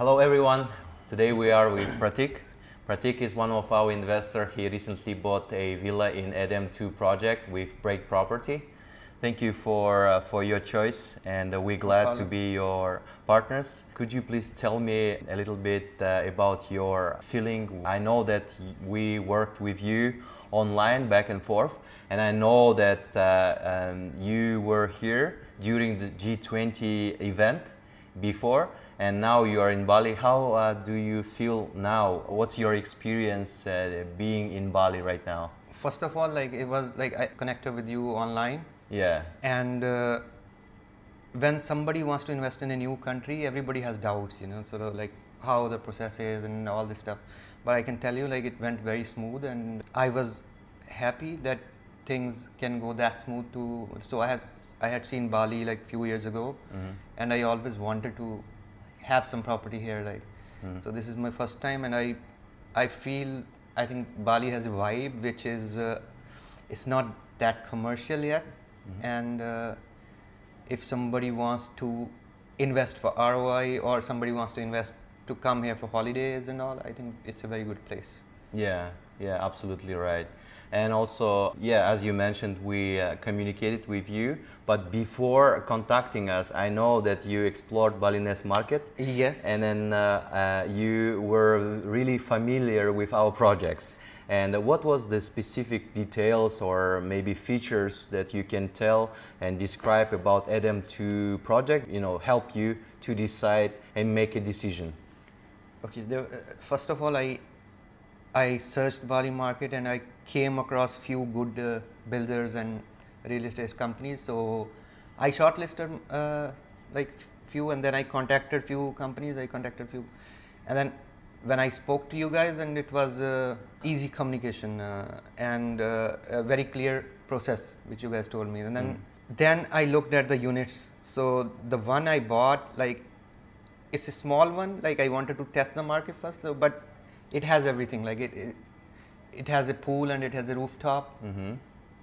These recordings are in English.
Hello everyone. Today we are with Pratik. Pratik is one of our investors. He recently bought a villa in Edem 2 project with BREIG Property. Thank you for your choice, and we're glad to be your partners. Could you please tell me a little bit about your feeling? I know that we worked with you online back and forth, and I know that you were here during the G20 event before, and now you are in Bali. How do you feel now? What's your experience being in Bali right now? First of all, it was like I connected with you online. Yeah. And when somebody wants to invest in a new country, everybody has doubts, sort of like how the process is and all this stuff. But I can tell you, it went very smooth, and I was happy that things can go that smooth too. So I had seen Bali few years ago, and I always wanted to have some property here. So this is my first time, and I think Bali has a vibe which is it's not that commercial yet. And if somebody wants to invest for ROI, or somebody wants to invest to come here for holidays and all, I think it's a very good place. Yeah, absolutely right. And also, as you mentioned, we communicated with you, but before contacting us, I know that you explored Balinese market. Yes. And then you were really familiar with our projects. And what was the specific details or maybe features that you can tell and describe about Edem 2 project, help you to decide and make a decision? Okay, first of all, I searched Bali market, and I came across few good builders and real estate companies. So I shortlisted few, and then I contacted few companies. And then when I spoke to you guys, and it was easy communication and a very clear process which you guys told me. And then I looked at the units. So the one I bought, it's a small one. I wanted to test the market first, but it has everything. It has a pool, and it has a rooftop,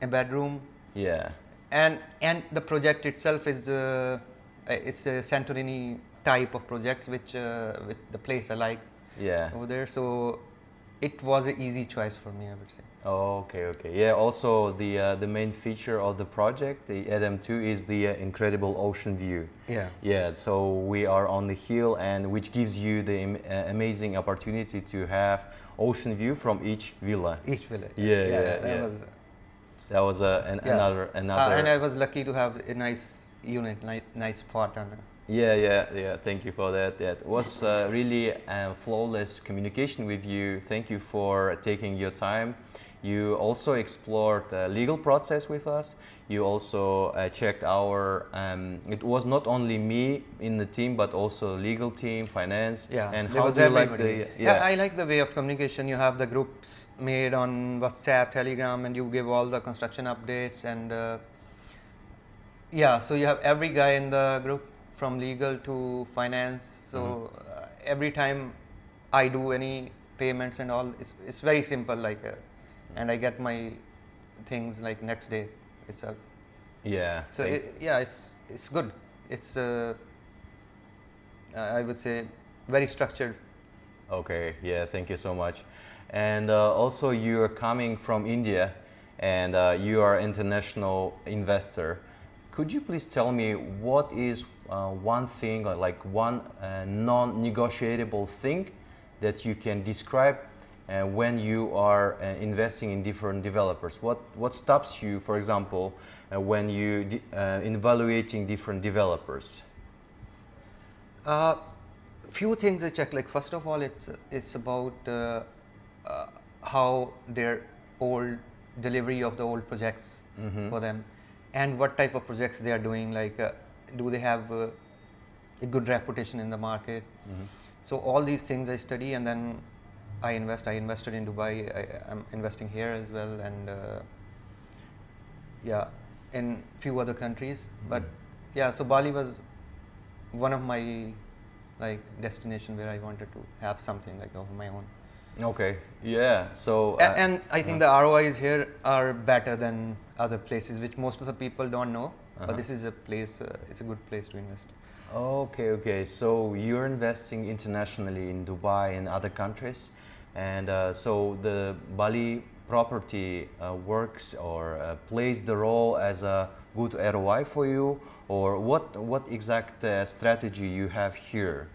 a bedroom. Yeah. And the project itself is it's a Santorini type of projects, which with the place I like. Yeah. Over there, so it was an easy choice for me, I would say. Oh, okay. Yeah. Also, the main feature of the project, the Edem 2, is the incredible ocean view. Yeah. Yeah. So we are on the hill, and which gives you the amazing opportunity to have ocean view from each villa. Each villa. Yeah. That was another. And I was lucky to have a nice unit, nice spot on it. Yeah. Thank you for that. That was really flawless communication with you. Thank you for taking your time. You also explored the legal process with us. You also checked our. It was not only me in the team, but also legal team, finance. Yeah. And how do you like the? Yeah, I like the way of communication. You have the groups made on WhatsApp, Telegram, and you give all the construction updates. And so you have every guy in the group, from legal to finance. So every time I do any payments and all, it's very simple. And I get my things next day itself. Yeah. So it's good. It's I would say very structured. Okay. Yeah. Thank you so much. And also, you are coming from India, and you are international investor. Could you please tell me what is one thing, or one non-negotiable thing that you can describe when you are investing in different developers? What stops you, for example, when you evaluating different developers? Few things I check. First of all, it's about how their old delivery of the old projects for them. And what type of projects they are doing, do they have a good reputation in the market? So all these things I study, and then I invest. I invested in Dubai. I'm investing here as well, and in few other countries. But so Bali was one of my destination where I wanted to have something of my own. Okay. Yeah. So. And I think the ROIs here are better than other places, which most of the people don't know. but this is a place. It's a good place to invest. Okay, okay. So you're investing internationally in Dubai and other countries, and so the Bali property works or plays the role as a good ROI for you, or what exact strategy you have here,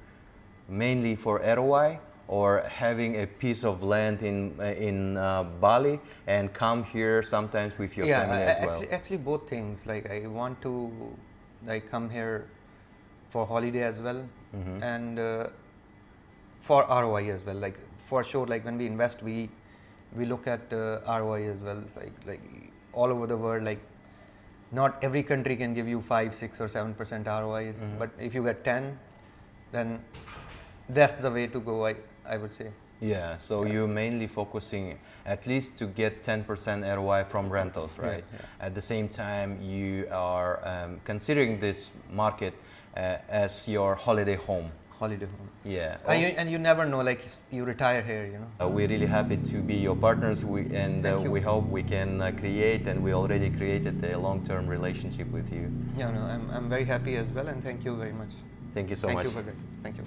mainly for ROI, or having a piece of land in Bali and come here sometimes with your family as well? Actually both things. Like I want to like come here for holiday as well, and for ROI as well. Like for sure, like when we invest, we look at ROI as well. Like all over the world, like not every country can give you 5, 6, or 7% ROIs, but if you get 10, then that's the way to go. I would say. Yeah, so you're mainly focusing at least to get 10% ROI from rentals, right? Yeah. At the same time, you are considering this market as your holiday home. Holiday home. Yeah. And you never know, like you retire here, you know. We're really happy to be your partners, Thank you. we hope we can create, and we already created a long-term relationship with you. Yeah, no, I'm very happy as well, and thank you very much. Thank you so Thank much. you for that. Thank you.